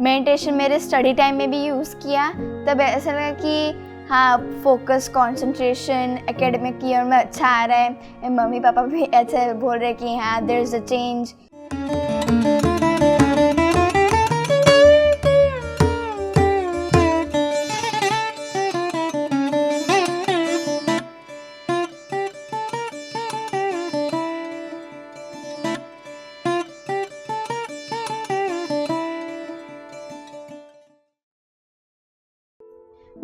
Meditation मेरे study time में भी यूज़ किया, तब ऐसा लगा कि हाँ, फोकस, कंसंट्रेशन एकेडमिक ईयर में अच्छा आ रहा है। मम्मी पापा भी ऐसे बोल रहे कि हाँ, देयर इज़ अ चेंज।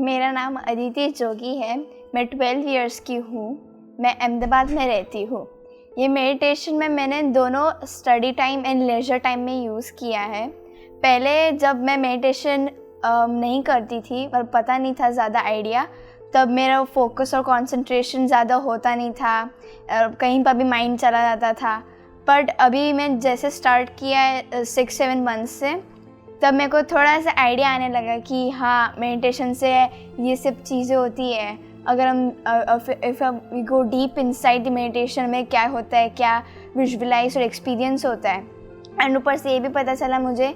मेरा नाम अदिति जोगी है। मैं 12 इयर्स की हूँ। मैं अहमदाबाद में रहती हूँ। ये मेडिटेशन में मैंने दोनों study time and leisure time में यूज़ किया है। पहले जब मैं मेडिटेशन नहीं करती थी और पता नहीं था ज़्यादा आइडिया, तब मेरा फोकस और कंसंट्रेशन ज़्यादा होता नहीं था, कहीं पर भी माइंड चला जाता था। बट अभी मैं जैसे स्टार्ट किया है 6-7 मंथ्स से, तब मेरे को थोड़ा सा आइडिया आने लगा कि हाँ, मेडिटेशन से ये सब चीज़ें होती है। अगर हम if we go deep inside the meditation में क्या होता है, क्या विजुअलाइज और एक्सपीरियंस होता है। एंड ऊपर से ये भी पता चला मुझे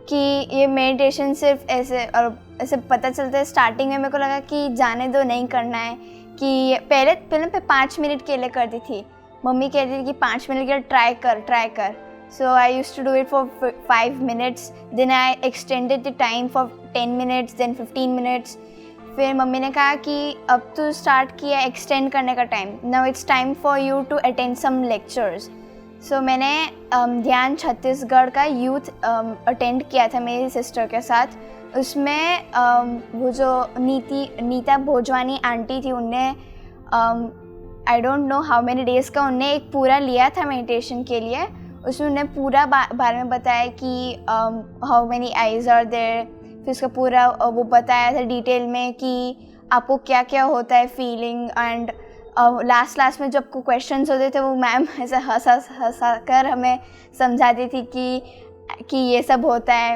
कि ये मेडिटेशन सिर्फ ऐसे पता चलता है। स्टार्टिंग में मेरे को लगा कि जाने दो, नहीं करना है, कि पहले मैं 5 मिनट के लिए करती थी। मम्मी कहती थी कि 5 मिनट के लिए ट्राई कर। So I used to do it for 5 minutes, then I extended the time for 10 minutes, then 15 minutes. फिर मम्मी ने कहा कि अब तो स्टार्ट किया एक्सटेंड करने का time, now it's time for you to attend some lectures. So मैंने ध्यान छत्तीसगढ़ का यूथ अटेंड किया था मेरी सिस्टर के साथ। उसमें वो जो नीता भोजवानी आंटी थी, उनने I don't know how many days का उनने एक पूरा लिया था मेडिटेशन के लिए। उसमें उन्हें पूरा बारे में बताया कि how many eyes are there. फिर उसका पूरा वो बताया था डिटेल में कि आपको क्या क्या होता है फीलिंग। एंड लास्ट में जब क्वेश्चंस होते थे, वो मैम ऐसे हंसा कर हमें समझाती थी कि ये सब होता है।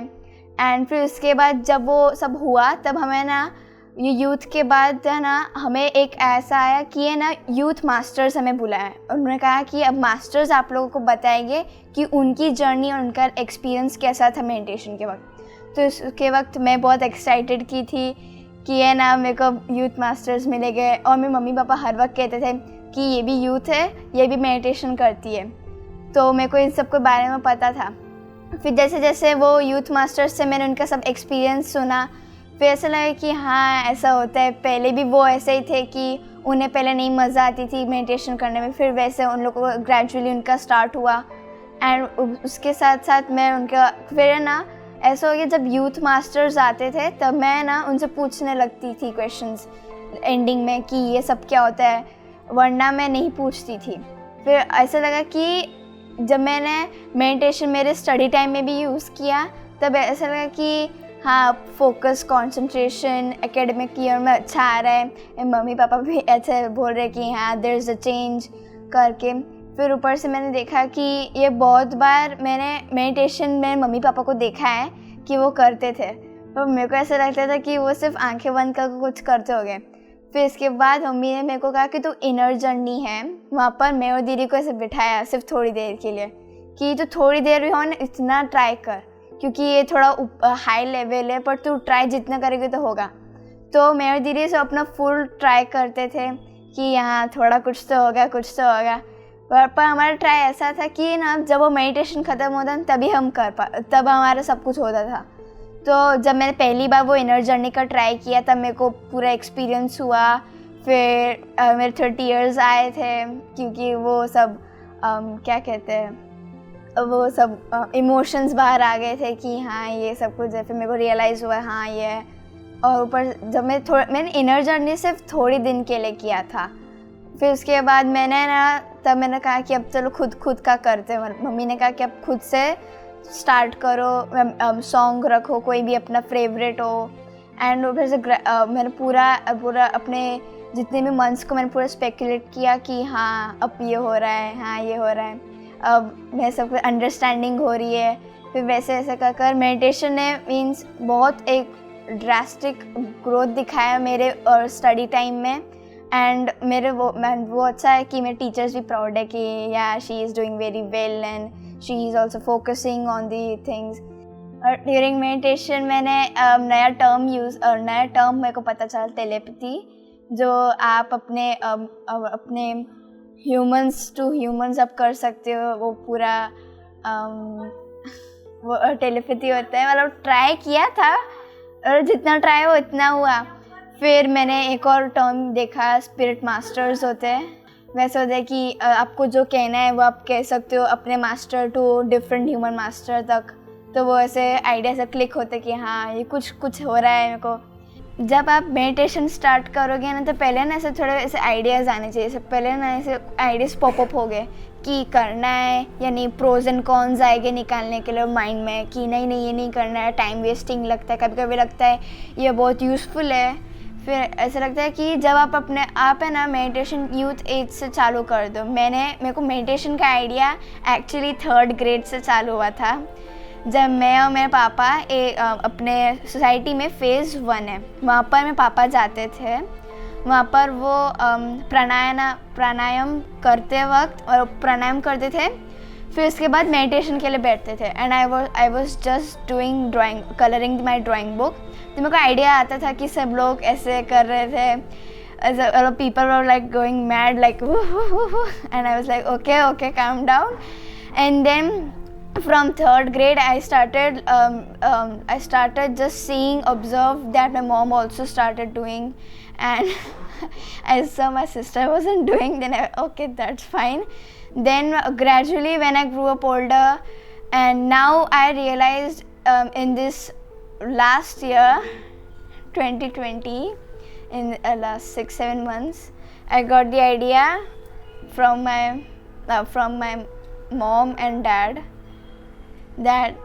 एंड फिर उसके बाद जब वो सब हुआ, तब हमें ना ये यूथ के बाद है ना, हमें एक ऐसा आया कि ये ना यूथ मास्टर्स हमें बुलाया। उन्होंने कहा कि अब मास्टर्स आप लोगों को बताएंगे कि उनकी जर्नी और उनका एक्सपीरियंस कैसा था मेडिटेशन के वक्त। तो उसके वक्त मैं बहुत एक्साइटेड की थी कि ये ना मेरे को यूथ मास्टर्स मिलेंगे। और मेरे मम्मी पापा हर वक्त कहते थे कि ये भी यूथ है, ये भी मेडिटेशन करती है। तो मेरे को इन सब के बारे में पता था। फिर जैसे जैसे वो यूथ मास्टर्स से मैंने उनका सब एक्सपीरियंस सुना, फिर ऐसा लगा कि हाँ, ऐसा होता है। पहले भी वो ऐसे ही थे कि उन्हें पहले नहीं मज़ा आती थी मेडिटेशन करने में, फिर वैसे उन लोगों को ग्रेजुअली उनका स्टार्ट हुआ। एंड उसके साथ साथ मैं उनका फिर ना ऐसा हो गया, जब यूथ मास्टर्स आते थे तब मैं ना उनसे पूछने लगती थी क्वेश्चंस एंडिंग में कि ये सब क्या होता है, वरना मैं नहीं पूछती थी। फिर ऐसा लगा कि जब मैंने मेडिटेशन मेरे स्टडी टाइम में भी यूज़ किया, तब ऐसा लगा कि हाँ, फोकस, कंसंट्रेशन एकेडमिक ईयर में अच्छा आ रहा है। मम्मी पापा भी ऐसे बोल रहे कि हाँ, देयर इज़ अ चेंज करके। फिर ऊपर से मैंने देखा कि ये बहुत बार मैंने मेडिटेशन में मम्मी पापा को देखा है कि वो करते थे, और मेरे को ऐसा लगता था कि वो सिर्फ आंखें बंद करके कुछ करते होंगे। फिर इसके बाद मम्मी ने मेरे को कहा कि तू इनर जर्नी है, वहाँ पर मैं और दीदी को ऐसे बिठाया सिर्फ थोड़ी देर के लिए कि तू थोड़ी देर भी हो ना, इतना ट्राई कर, क्योंकि ये थोड़ा हाई लेवल है, पर तू ट्राई जितना करेगी तो होगा। तो मैं और दीदी से अपना फुल ट्राई करते थे कि यहाँ थोड़ा कुछ तो होगा। पर हमारा ट्राई ऐसा था कि ना, जब वो मेडिटेशन ख़त्म होता तभी हम तब हमारा सब कुछ होता था। तो जब मैंने पहली बार वो इनर जर्नी का ट्राई किया, तब मेरे को पूरा एक्सपीरियंस हुआ। फिर मेरे 30 इयर्स आए थे, क्योंकि वो सब क्या कहते हैं, वो सब इमोशंस बाहर आ गए थे कि हाँ, ये सब कुछ है। फिर मेरे को रियलाइज़ हुआ हाँ ये है। और ऊपर जब मैंने इनर जर्नी सिर्फ थोड़ी दिन के लिए किया था। फिर उसके बाद तब मैंने कहा कि अब चलो खुद का करते हैं। मम्मी ने कहा कि अब खुद से स्टार्ट करो, सॉन्ग रखो कोई भी अपना फेवरेट हो। एंड फिर से मैंने पूरा अपने जितने भी मंथ्स को मैंने पूरा स्पेकुलेट किया कि हाँ, अब ये हो रहा है, हाँ ये हो रहा है, अब मैं सब कुछ अंडरस्टैंडिंग हो रही है। फिर वैसे ऐसे कर मेडिटेशन ने मीन्स बहुत एक ड्रास्टिक ग्रोथ दिखाया मेरे और स्टडी टाइम में। एंड मेरे वो अच्छा है कि मेरे टीचर्स भी प्राउड है कि या she is doing very well and she is also focusing on the things. और ड्यूरिंग मेडिटेशन मैंने नया टर्म मेरे को पता चला, टेलीपैथी, जो आप अपने ह्यूमंस टू ह्यूमंस आप कर सकते हो। वो पूरा वो टेलीपैथी होता है। मतलब ट्राई किया था और जितना ट्राई हो इतना हुआ। फिर मैंने एक और टर्म देखा, स्पिरिट मास्टर्स होते हैं। वैसे होता है कि आपको जो कहना है वो आप कह सकते हो अपने master to different human master तक। तो वो ऐसे आइडिया से क्लिक होते कि हाँ ये कुछ हो रहा है मेरे को। जब आप मेडिटेशन स्टार्ट करोगे ना तो पहले ना ऐसे थोड़े ऐसे आइडियाज़ आने चाहिए। जैसे पहले ना ऐसे आइडियाज़ पॉपअप हो गए कि करना है या नहीं, प्रोज एंड कॉन्स आएंगे निकालने के लिए माइंड में कि नहीं ये नहीं करना है, टाइम वेस्टिंग लगता है। कभी कभी लगता है ये बहुत यूज़फुल है। फिर ऐसा लगता है कि जब आप है ना मेडिटेशन यूथ एज से चालू कर दो। मेरे को मेडिटेशन का आइडिया एक्चुअली 3rd ग्रेड से चालू हुआ था, जब मैं और मेरे पापा अपने सोसाइटी में फ़ेज़ 1 है वहाँ पर मेरे पापा जाते थे। वहाँ पर वो प्राणायाम करते वक्त और प्राणायाम करते थे, फिर उसके बाद मेडिटेशन के लिए बैठते थे। And I was just doing colouring my drawing book. तो मेरे को आइडिया आता था कि सब लोग ऐसे कर रहे थे, people were like going mad like and I was like okay calm down. And then from 3rd grade I started just observe that my mom also started doing, and I saw my sister wasn't doing, then okay, that's fine. Then gradually when I grew up older, and now I realized in this last year 2020, in the last 6-7 months, I got the idea from my mom and dad that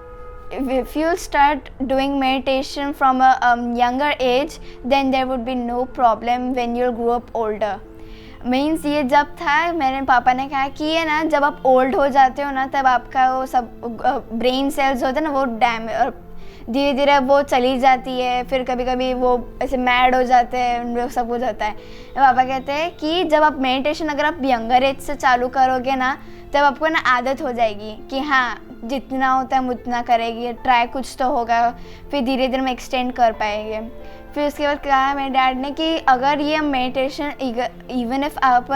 if you start doing meditation from a younger age, then there would be no problem when you grow up older. Means ये जब था, मेरे पापा ने कहा कि ये ना जब आप ओल्ड हो जाते हो ना तब आपका वो सब ब्रेन सेल्स होते हैं ना वो धीरे धीरे वो चली जाती है। फिर कभी कभी वो ऐसे मैड हो जाते हैं, वो सब कुछ होता है। पापा कहते हैं कि जब आप मेडिटेशन अगर आप यंगर एज से चालू करोगे ना तब आपको ना आदत हो जाएगी कि हाँ जितना होता है हम उतना करेंगे, ट्राई कुछ तो होगा, फिर धीरे धीरे हम एक्सटेंड कर पाएंगे। फिर उसके बाद कहा मेरे डैड ने कि अगर ये मेडिटेशन इवन इफ आप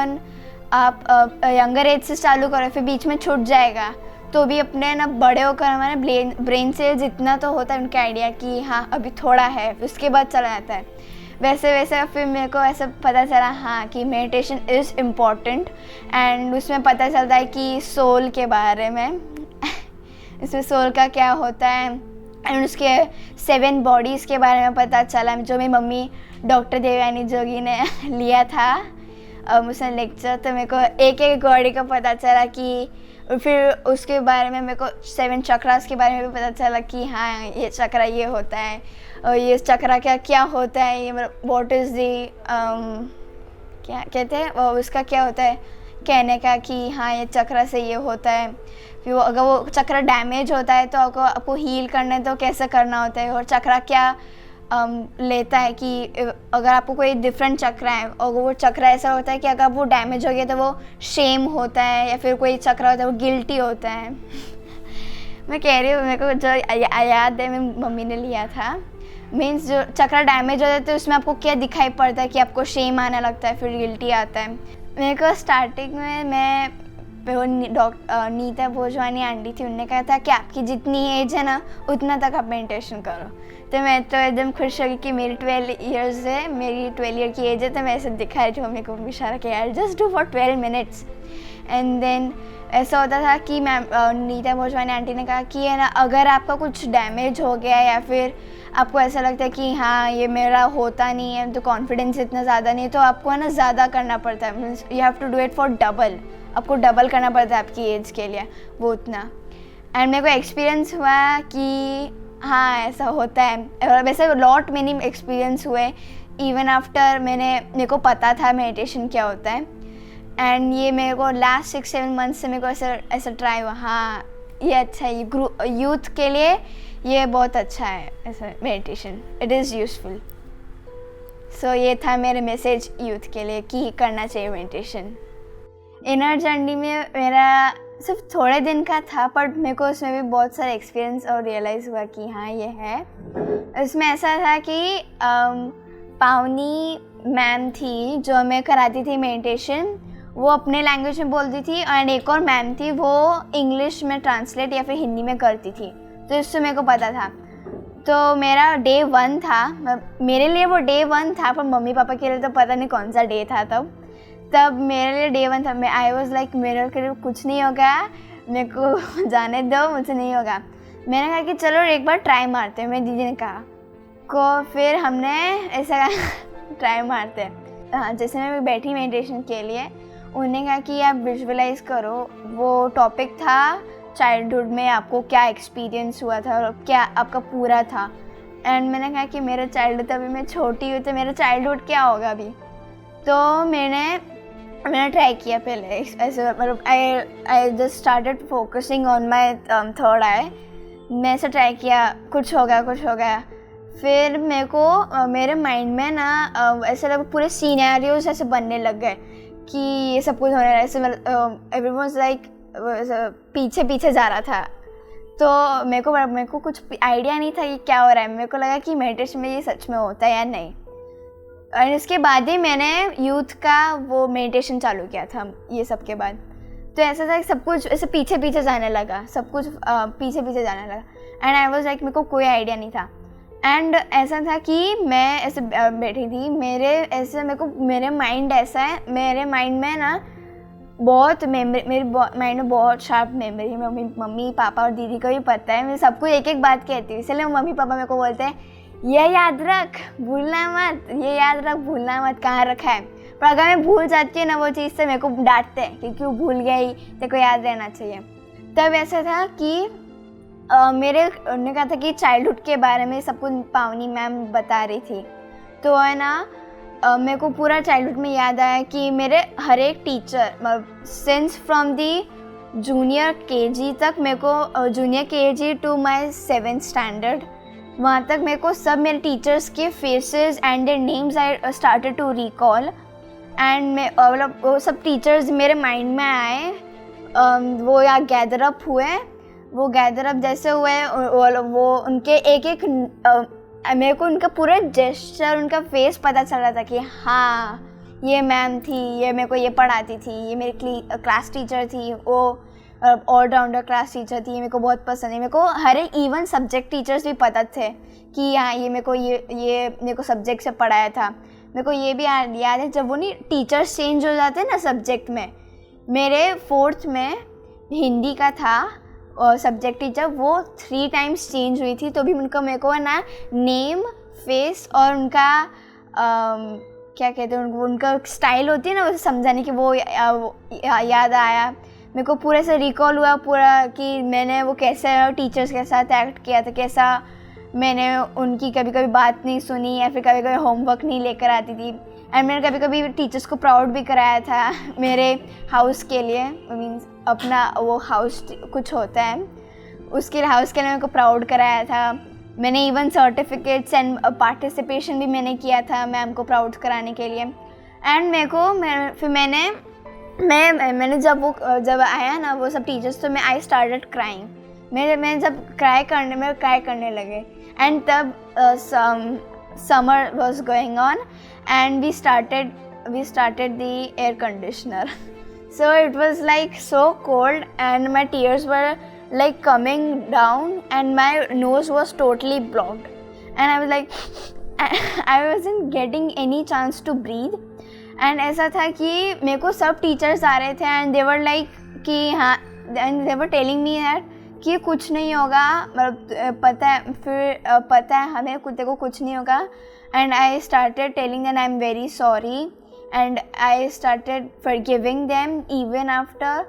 यंगर एज से चालू करो फिर बीच में छूट जाएगा तो भी अपने ना बड़े होकर हमारे ब्रेन से जितना तो होता है उनका आइडिया कि हाँ अभी थोड़ा है, उसके बाद चला जाता है। वैसे वैसे फिर मेरे को ऐसा पता चला हाँ कि मेडिटेशन इज़ इम्पॉर्टेंट। एंड उसमें पता चलता है कि सोल के बारे में इसमें सोल का क्या होता है एंड उसके 7 बॉडीज़ के बारे में पता चला, जो मेरी मम्मी डॉक्टर देवयानी जोगी ने लिया था उसने लेक्चर। तो मेरे को एक बॉडी का पता चला कि, फिर उसके बारे में मेरे को 7 चक्रास के बारे में भी पता चला कि हाँ ये चक्रा ये होता है और ये चक्रा क्या होता है, ये मतलब व्हाट इज़ दी क्या कहते हैं वो उसका क्या होता है कहने का कि हाँ ये चक्रा से ये होता है। फिर अगर वो चक्रा डैमेज होता है तो आपको हील करना तो कैसे करना होता है, और चक्रा क्या लेता है कि अगर आपको कोई डिफरेंट चक्रा है और वो चक्रा ऐसा होता है कि अगर वो डैमेज हो गया तो वो शेम होता है, या फिर कोई चक्रा होता है वो गिल्टी होता है। मैं कह रही हूँ मेरे को जो याद है मेरी मम्मी ने लिया था, मीन्स जो चक्रा डैमेज हो जाता है उसमें आपको क्या दिखाई पड़ता है कि आपको शेम आने लगता है, फिर गिल्टी आता है। मेरे को स्टार्टिंग में मैं नीता भोजवानी आंटी थी, उनने कहा था कि आपकी जितनी एज है ना उतना तक आप मेडिटेशन करो। तो मैं तो एकदम खुश हो गई कि मेरी 12 ईयर्स है, मेरी 12 ईयर की एज है। तो मैं ऐसे दिखा रही थी मम्मी को इशारा किया यार just do for 12 minutes. And then ऐसा होता था कि मैम नीता भोजवानी आंटी ने कहा कि है ना अगर आपका कुछ डैमेज हो गया या फिर आपको ऐसा लगता है कि हाँ ये मेरा होता नहीं है, तो कॉन्फिडेंस इतना ज़्यादा नहीं है, तो आपको है ना ज़्यादा करना पड़ता है, means you have to do it for double, आपको डबल करना पड़ता है आपकी एज के लिए वो उतना। एंड मेरे को एक्सपीरियंस हुआ कि हाँ ऐसा होता है, और वैसे लॉट मेनी एक्सपीरियंस हुए इवन आफ्टर मेरे को पता था मेडिटेशन क्या होता है। एंड ये मेरे को लास्ट 6-7 मंथ से मेरे को ऐसा ट्राई हुआ हाँ ये अच्छा है, ये यूथ के लिए ये बहुत अच्छा है ऐसा मेडिटेशन, इट इज़ यूज़फुल। सो ये था मेरे मैसेज यूथ के लिए कि करना चाहिए मेडिटेशन। इनर जर्नी में मेरा सिर्फ थोड़े दिन का था, बट मेरे को उसमें भी बहुत सारे एक्सपीरियंस और रियलाइज़ हुआ कि हाँ ये है। इसमें ऐसा था कि पावनी मैम थी जो हमें कराती थी मेडिटेशन, वो अपने लैंग्वेज में बोलती थी, एंड एक और मैम थी वो इंग्लिश में ट्रांसलेट या फिर हिंदी में करती थी, तो इससे मेरे को पता था। तो मेरा डे 1 था, मेरे लिए वो डे 1 था, पर मम्मी पापा के लिए तो पता नहीं कौन सा डे था। तब मेरे लिए डे 1 था। मैं आई वॉज लाइक मेरे के लिए कुछ नहीं होगा, मेरे को जाने दो, मुझसे नहीं होगा। मैंने कहा कि चलो एक बार ट्राई मारते हैं, मेरी दीदी ने कहा को, फिर हमने ऐसा ट्राई मारते हैं। हाँ, जैसे मैं बैठी मेडिटेशन के लिए, उन्होंने कहा कि आप विजुअलाइज करो। वो टॉपिक था चाइल्डहुड में आपको क्या एक्सपीरियंस हुआ था और क्या आपका पूरा था। एंड मैंने कहा कि मेरा चाइल्डहुड, अभी मैं छोटी हुई तो मेरा चाइल्डहुड क्या होगा अभी। तो मैंने ट्राई किया पहले ऐसे, मतलब I just started focusing on my third eye. मैं ऐसा ट्राई किया, कुछ हो गया। फिर मेरे को मेरे माइंड में ना ऐसे लगा पूरे सीनैरियोज ऐसे बनने लग गए कि ये सब कुछ होने लगा। ऐसे एवरीवन वाज लाइक पीछे जा रहा था। तो मेरे को कुछ आइडिया नहीं था कि क्या हो रहा है। मेरे को लगा कि मेडिटेशन में ये सच में होता है या नहीं। और इसके बाद ही मैंने यूथ का वो मेडिटेशन चालू किया था ये सब के बाद। तो ऐसा था कि सब कुछ ऐसे पीछे जाने लगा, सब कुछ पीछे जाने लगा। एंड आई वाज लाइक मेरे को कोई आइडिया नहीं था। एंड ऐसा था कि मैं ऐसे बैठी थी, मेरे माइंड ऐसा है, मेरे माइंड में ना बहुत मेमोरी, मेरे माइंड में बहुत शार्प मेमोरी है। मम्मी पापा और दीदी को भी पता है, मैं सबको एक बात कहती हूँ। इसलिए मम्मी पापा मेरे को बोलते हैं ये याद रख भूलना मत, ये याद रख भूलना मत, कहाँ रखा है। पर अगर मैं भूल जाती है ना वो चीज़, से मेरे को डांटते हैं कि क्यों भूल गई, तेरे को याद रहना चाहिए। तब ऐसा था कि उन्होंने कहा था कि चाइल्डहुड के बारे में सब कुछ पावनी मैम बता रही थी। तो है ना मेरे को पूरा चाइल्डहुड में याद आया कि मेरे हर एक teacher since from the junior KG तक, मेरे को junior KG to my 7th standard, वहाँ तक मेरे को सब मेरे टीचर्स के faces and their names I started to recall. And मैं मतलब वो सब टीचर्स मेरे माइंड में आए, वो यहाँ गैदर अप हुए। वो गैदर अप जैसे हुए वो उनके एक मेरे को उनका पूरा जेस्चर, उनका फेस पता चल रहा था कि हाँ ये मैम थी, ये मेरे को ये पढ़ाती थी, ये मेरी क्लास टीचर थी, वो ऑलराउंडर क्लास टीचर थी, ये मेरे को बहुत पसंद है। मेरे को हर एक इवन सब्जेक्ट टीचर्स भी पता थे कि हाँ ये मेरे को सब्जेक्ट से पढ़ाया था। मेरे को ये भी याद है जब वो नहीं टीचर्स चेंज हो जाते हैं ना सब्जेक्ट में। मेरे 4th में हिंदी का था और सब्जेक्ट टीचर, वो 3 times चेंज हुई थी। तो भी उनका मेरे को ना नेम, फेस और उनका क्या कहते हैं उनका स्टाइल होती है ना उसे समझाने की, वो याद आया। मेरे को पूरे से रिकॉल हुआ पूरा कि मैंने वो कैसे टीचर्स के साथ एक्ट किया था, कैसा मैंने उनकी कभी कभी बात नहीं सुनी या फिर कभी कभी होमवर्क नहीं लेकर आती थी। एंड मैंने कभी कभी टीचर्स को प्राउड भी कराया था मेरे हाउस के लिए, मीन्स अपना वो हाउस कुछ होता है उसके हाउस के लिए मेरे को प्राउड कराया था। मैंने इवन सर्टिफिकेट्स एंड पार्टिसिपेशन भी मैंने किया था मैम को प्राउड कराने के लिए। एंड मैंने जब आया ना वो सब टीचर्स, तो आई स्टार्टेड क्राइंग। मैं जब क्राई करने लगे। एंड तब summer was going on and we started the air conditioner. So it was like so cold and my tears were like coming down and my nose was totally blocked and I was like I wasn't getting any chance to breathe. And ऐसा था कि मेरे को सब teachers आ रहे थे and they were like कि हाँ, and they were telling me that कि कुछ नहीं होगा, मतलब पता है हमें को कुछ नहीं होगा। And I started telling them I am very sorry and I started forgiving them even after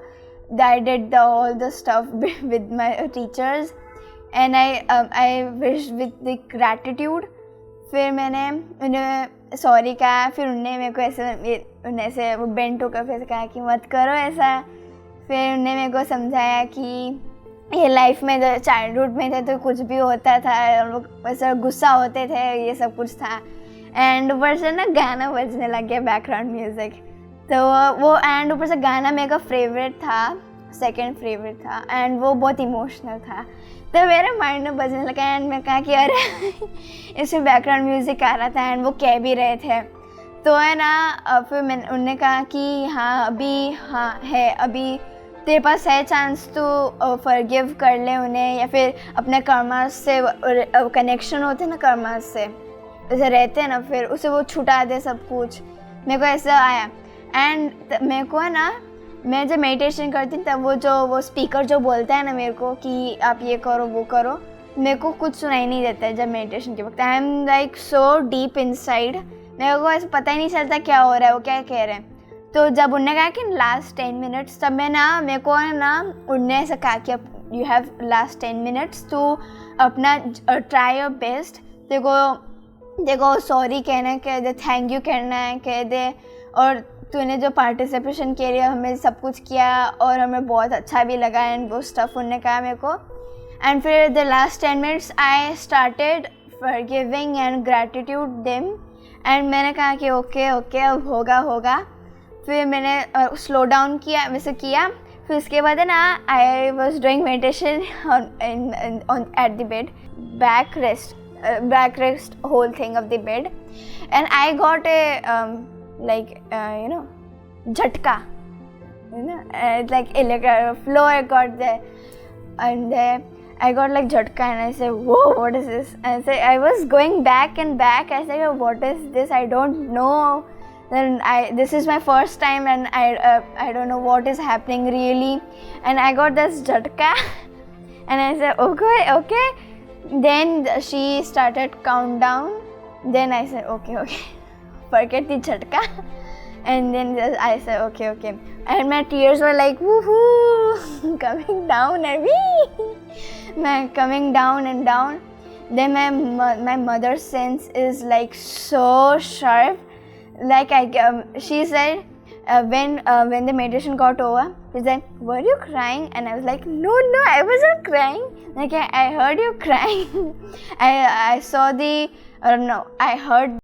that did all the stuff with my teachers and I wish with the gratitude. फिर मैंने उन्हें सॉरी कहा, फिर उन्होंने मेरे को ऐसे वो बेंट होकर फिर कहा कि मत करो ऐसा। फिर उन्होंने मेरे को समझाया कि ये लाइफ में जब चाइल्डहुड में थे तो कुछ भी होता था, वैसे गुस्सा होते थे, ये सब कुछ था। एंड ऊपर से ना गाना बजने लग गया बैकग्राउंड म्यूज़िक, तो वो एंड ऊपर से गाना मेरा फेवरेट था सेकंड फेवरेट था एंड वो बहुत इमोशनल था। तो मेरे माइंड में बजने लगा एंड मैं कहा कि अरे इसमें बैकग्राउंड म्यूज़िक आ रहा था एंड वो कह भी रहे थे। तो है ना, फिर उन्होंने कहा कि हाँ अभी हाँ है, अभी तेरे पास है चांस तो फॉरगिव कर ले उन्हें, या फिर अपने कर्मा से कनेक्शन होते हैं ना, कर्मा से जैसे रहते हैं ना, फिर उसे वो छुटा दे सब कुछ। मेरे को ऐसा आया एंड मेरे को है ना, मैं जब मेडिटेशन करती हूँ तब वो स्पीकर जो बोलता है ना मेरे को कि आप ये करो वो करो, मेरे को कुछ सुनाई नहीं देता है जब मेडिटेशन के वक्त। I am like so deep inside, मेरे को ऐसा पता ही नहीं चलता क्या हो रहा है, वो क्या कह रहे हैं। तो जब उनने कहा कि लास्ट 10 मिनट्स, तब मैं ना, मेरे को ना उनने ऐसा कहा कि अब यू हैव लास्ट 10 मिनट्स, तो अपना ट्राई योर बेस्ट, देखो सॉरी कहना कह दे, थैंक यू कहना है कह दे, और तूने जो पार्टिसिपेशन के लिए हमें सब कुछ किया और हमें बहुत अच्छा भी लगा एंड वो स्टफ उन्होंने कहा मेरे को। एंड फिर the last 10 minutes I started forgiving and gratitude them and मैंने कहा कि ओके अब होगा। फिर मैंने स्लो डाउन किया, वैसे किया। फिर उसके बाद है ना, I was doing meditation at the bed, back rest whole thing of the bed and I got a झटका, like flow I got there, and I got like झटका and I said, whoa, what is this? And I was going back and back. I said, what is this? I don't know. Then this is my first time and I don't know what is happening really. And I got this झटका and I said, okay. Then she started countdown. Then I said, okay. Forget the झटका. And then I said, okay. And my tears were like, woohoo, coming down and coming down and down. Then my mother's sense is like so sharp. Like she said, when the meditation got over, she said, were you crying? And I was like, no, I wasn't crying. Like I heard you crying. I saw I heard